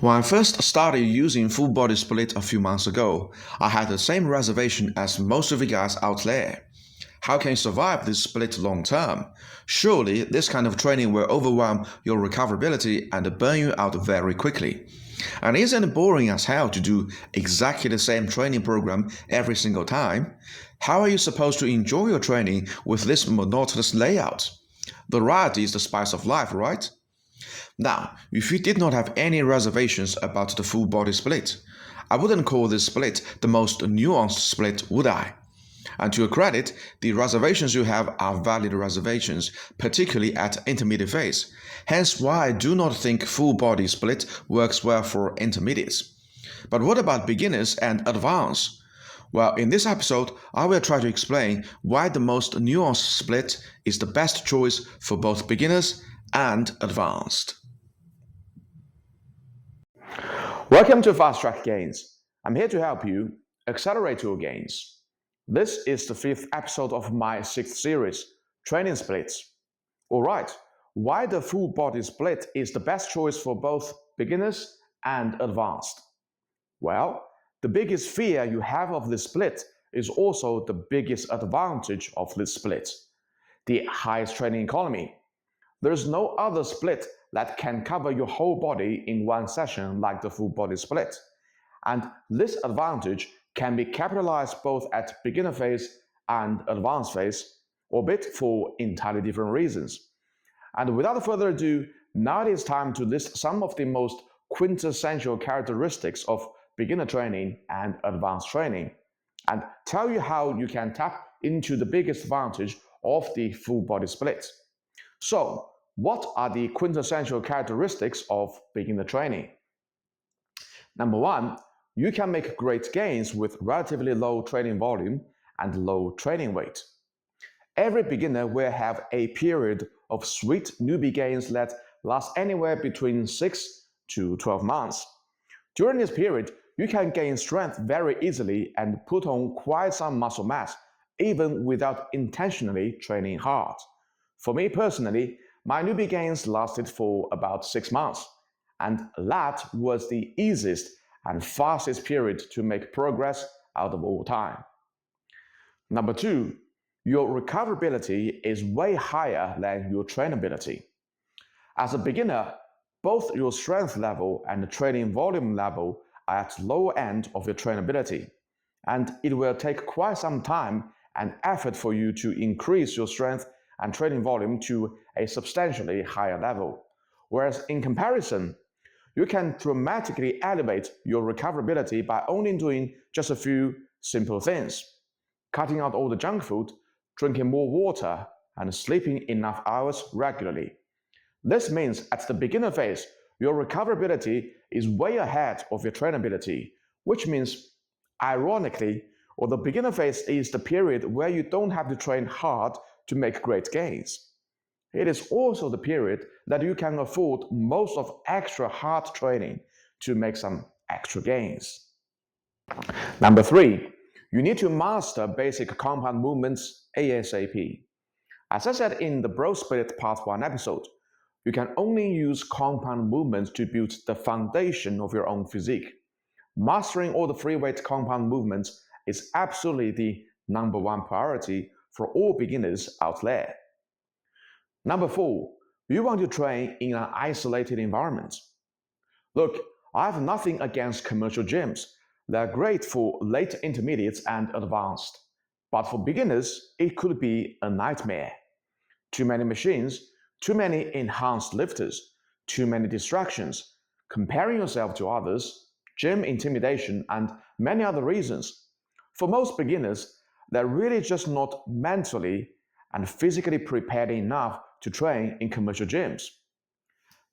When I first started using full body split a few months ago, I had the same reservation as most of you guys out there. How can you survive this split long term? Surely this kind of training will overwhelm your recoverability and burn you out very quickly. And isn't it boring as hell to do exactly the same training program every single time? How are you supposed to enjoy your training with this monotonous layout? Variety is the spice of life, right? Now, if you did not have any reservations about the full body split, I wouldn't call this split the most nuanced split, would I? And to your credit, the reservations you have are valid reservations, particularly at intermediate phase. Hence why I do not think full body split works well for intermediates. But what about beginners and advanced? Well, in this episode, I will try to explain why the most nuanced split is the best choice for both beginners and advanced. Welcome to Fast Track Gains. I'm here to help you accelerate your gains. This is the 5th episode of my 6th series, Training Splits. Alright, why the full body split is the best choice for both beginners and advanced? Well, the biggest fear you have of this split is also the biggest advantage of this split, the highest training economy. There is no other split that can cover your whole body in one session like the full body split. And this advantage can be capitalized both at beginner phase and advanced phase, albeit for entirely different reasons. And without further ado, now it is time to list some of the most quintessential characteristics of beginner training and advanced training, and tell you how you can tap into the biggest advantage of the full body split. So, what are the quintessential characteristics of beginner training? Number one, you can make great gains with relatively low training volume and low training weight. Every beginner will have a period of sweet newbie gains that last anywhere between 6 to 12 months. During this period, you can gain strength very easily and put on quite some muscle mass, even without intentionally training hard. For me personally, my newbie gains lasted for about 6 months, and that was the easiest and fastest period to make progress out of all time. Number two, your recoverability is way higher than your trainability. As a beginner, both your strength level and the training volume level are at lower end of your trainability, and it will take quite some time and effort for you to increase your strength and training volume to a substantially higher level. Whereas in comparison, you can dramatically elevate your recoverability by only doing just a few simple things: cutting out all the junk food, drinking more water, and sleeping enough hours regularly. This means at the beginner phase, your recoverability is way ahead of your trainability, which means, ironically, the beginner phase is the period where you don't have to train hard to make great gains. It is also the period that you can afford most of extra hard training to make some extra gains. Number three, you need to master basic compound movements ASAP. As I said in the Bro Split Part 1 episode, you can only use compound movements to build the foundation of your own physique. Mastering all the free weight compound movements is absolutely the number one priority for all beginners out there. Number four, you want to train in an isolated environment. Look, I have nothing against commercial gyms. They're great for late intermediates and advanced. But for beginners, it could be a nightmare. Too many machines, too many enhanced lifters, too many distractions, comparing yourself to others, gym intimidation, and many other reasons. For most beginners, they're really just not mentally and physically prepared enough to train in commercial gyms.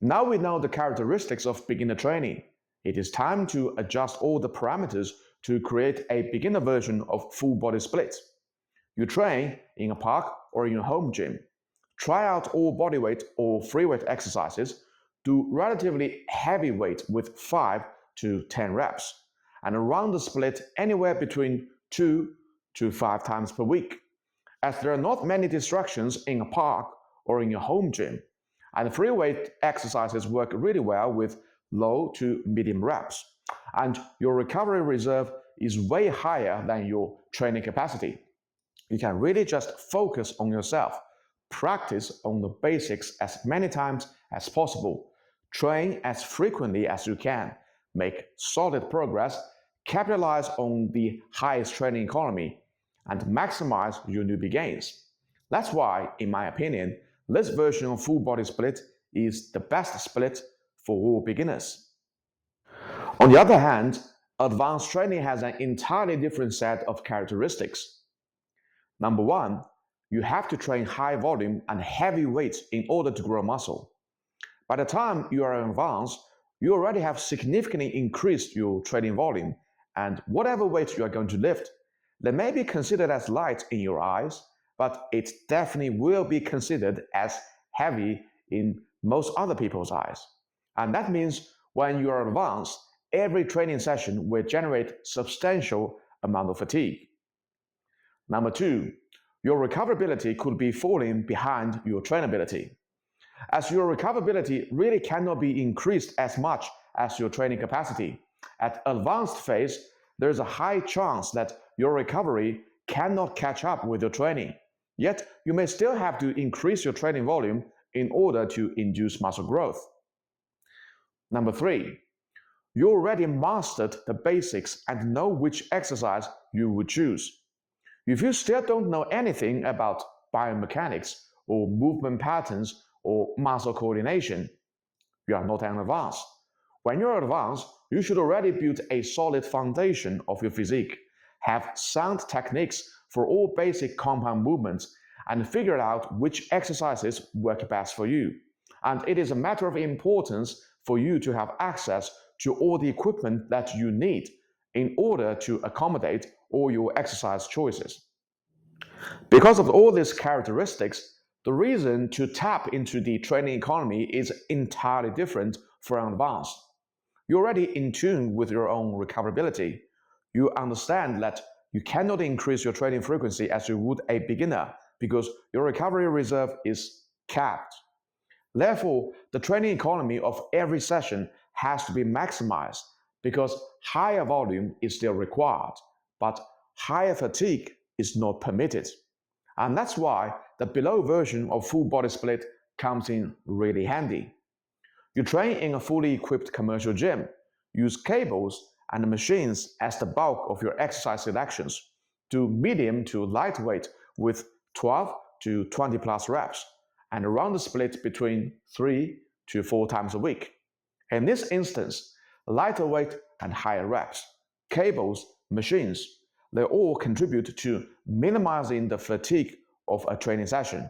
Now we know the characteristics of beginner training. It is time to adjust all the parameters to create a beginner version of full body split. You train in a park or in a home gym. Try out all body weight or free weight exercises. Do relatively heavy weight with 5 to 10 reps, and run the split anywhere between 2 to 5 times per week. As there are not many distractions in a park or in your home gym, and free weight exercises work really well with low to medium reps, and your recovery reserve is way higher than your training capacity. You can really just focus on yourself, practice on the basics as many times as possible, train as frequently as you can, make solid progress, capitalize on the highest training economy, and maximize your newbie gains. That's why, in my opinion, this version of full body split is the best split for all beginners. On the other hand, advanced training has an entirely different set of characteristics. Number one, you have to train high volume and heavy weights in order to grow muscle. By the time you are advanced, you already have significantly increased your training volume, and whatever weight you are going to lift, they may be considered as light in your eyes, but it definitely will be considered as heavy in most other people's eyes. And that means when you are advanced, every training session will generate substantial amount of fatigue. Number two, your recoverability could be falling behind your trainability, as your recoverability really cannot be increased as much as your training capacity. At advanced phase, there is a high chance that your recovery cannot catch up with your training. Yet, you may still have to increase your training volume in order to induce muscle growth. Number three, you already mastered the basics and know which exercise you would choose. If you still don't know anything about biomechanics or movement patterns or muscle coordination, you are not an advanced. When you're advanced, you should already build a solid foundation of your physique, have sound techniques for all basic compound movements, and figure out which exercises work best for you. And it is a matter of importance for you to have access to all the equipment that you need in order to accommodate all your exercise choices. Because of all these characteristics, the reason to tap into the training economy is entirely different from advanced. You're already in tune with your own recoverability. You understand that you cannot increase your training frequency as you would a beginner because your recovery reserve is capped. Therefore, the training economy of every session has to be maximized because higher volume is still required, but higher fatigue is not permitted. And that's why the below version of full body split comes in really handy. You train in a fully equipped commercial gym, use cables and machines as the bulk of your exercise selections, do medium to lightweight with 12 to 20 plus reps, and run the split between 3 to 4 times a week. In this instance, lighter weight and higher reps, cables, machines, they all contribute to minimizing the fatigue of a training session,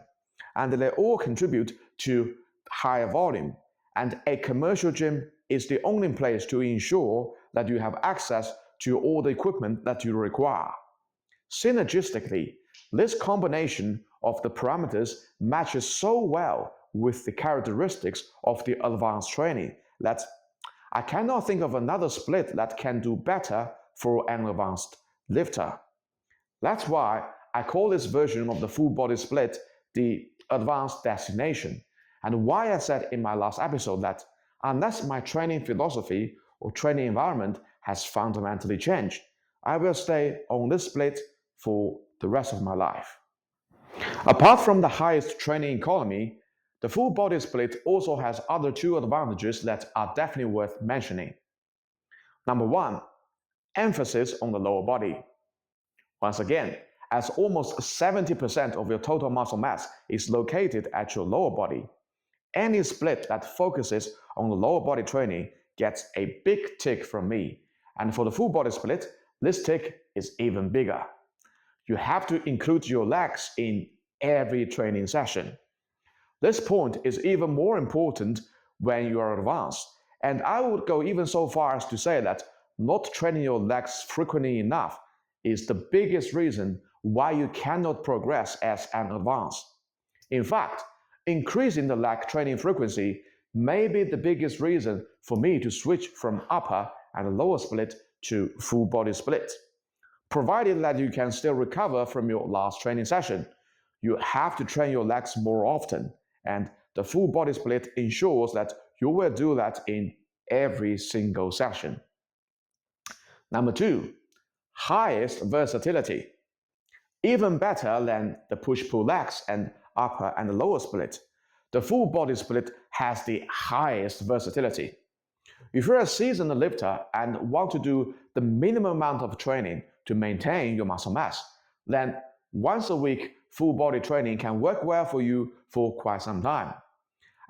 and they all contribute to higher volume. And a commercial gym is the only place to ensure that you have access to all the equipment that you require. Synergistically, this combination of the parameters matches so well with the characteristics of the advanced training that I cannot think of another split that can do better for an advanced lifter. That's why I call this version of the full body split the advanced destination, and why I said in my last episode that unless my training philosophy or training environment has fundamentally changed, I will stay on this split for the rest of my life. Apart from the highest training economy, the full body split also has other two advantages that are definitely worth mentioning. Number one, emphasis on the lower body. Once again, as almost 70% of your total muscle mass is located at your lower body, any split that focuses on the lower body training gets a big tick from me. And for the full body split, this tick is even bigger. You have to include your legs in every training session. This point is even more important when you are advanced, and I would go even so far as to say that not training your legs frequently enough is the biggest reason why you cannot progress as an advanced. In fact, increasing the leg training frequency may be the biggest reason for me to switch from upper and lower split to full body split. Provided that you can still recover from your last training session, you have to train your legs more often, and the full body split ensures that you will do that in every single session. Number 2, highest versatility. Even better than the push-pull legs and upper and lower split, the full body split has the highest versatility. If you're a seasoned lifter and want to do the minimum amount of training to maintain your muscle mass, then once a week full body training can work well for you for quite some time.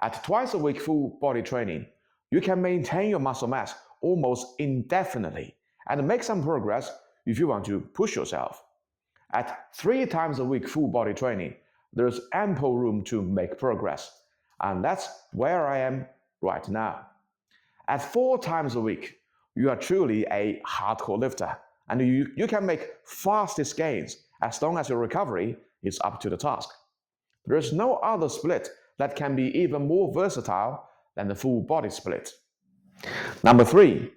At twice a week full body training, you can maintain your muscle mass almost indefinitely and make some progress if you want to push yourself. At 3 times a week full body training, there's ample room to make progress, and that's where I am right now. At 4 times a week, you are truly a hardcore lifter, and you can make fastest gains as long as your recovery is up to the task. There is no other split that can be even more versatile than the full body split. Number 3,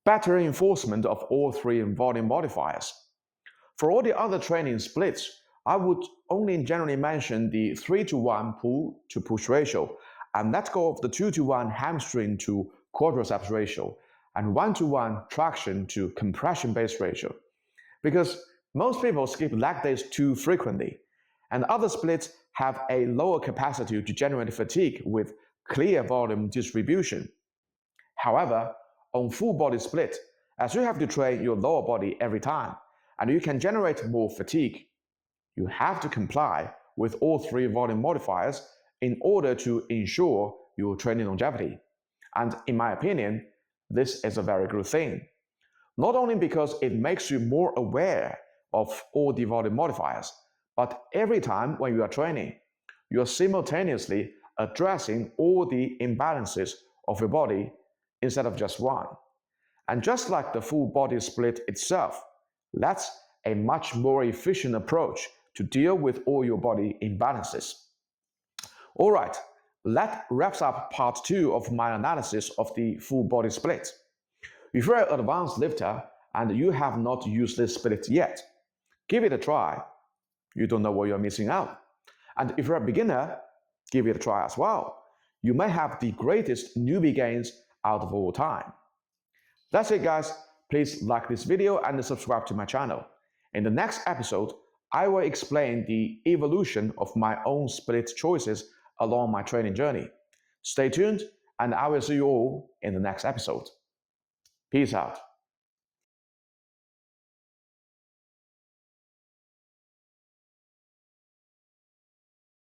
better enforcement of all 3 volume modifiers. For all the other training splits, I would only generally mention the 3-to-1 pull to push ratio, and let go of the 2-to-1 hamstring to quadriceps ratio, and 1-to-1 traction to compression base ratio. Because most people skip leg days too frequently, and other splits have a lower capacity to generate fatigue with clear volume distribution. However, on full body split, as you have to train your lower body every time, and you can generate more fatigue, you have to comply with all 3 volume modifiers in order to ensure your training longevity. And in my opinion, this is a very good thing. Not only because it makes you more aware of all the volume modifiers, but every time when you are training, you are simultaneously addressing all the imbalances of your body instead of just one. And just like the full body split itself, that's a much more efficient approach to deal with all your body imbalances. Alright, that wraps up part 2 of my analysis of the full body split. If you're an advanced lifter and you have not used this split yet, give it a try. You don't know what you're missing out. And if you're a beginner, give it a try as well. You may have the greatest newbie gains out of all time. That's it, guys. Please like this video and subscribe to my channel. In the next episode, I will explain the evolution of my own split choices along my training journey. Stay tuned, and I will see you all in the next episode. Peace out.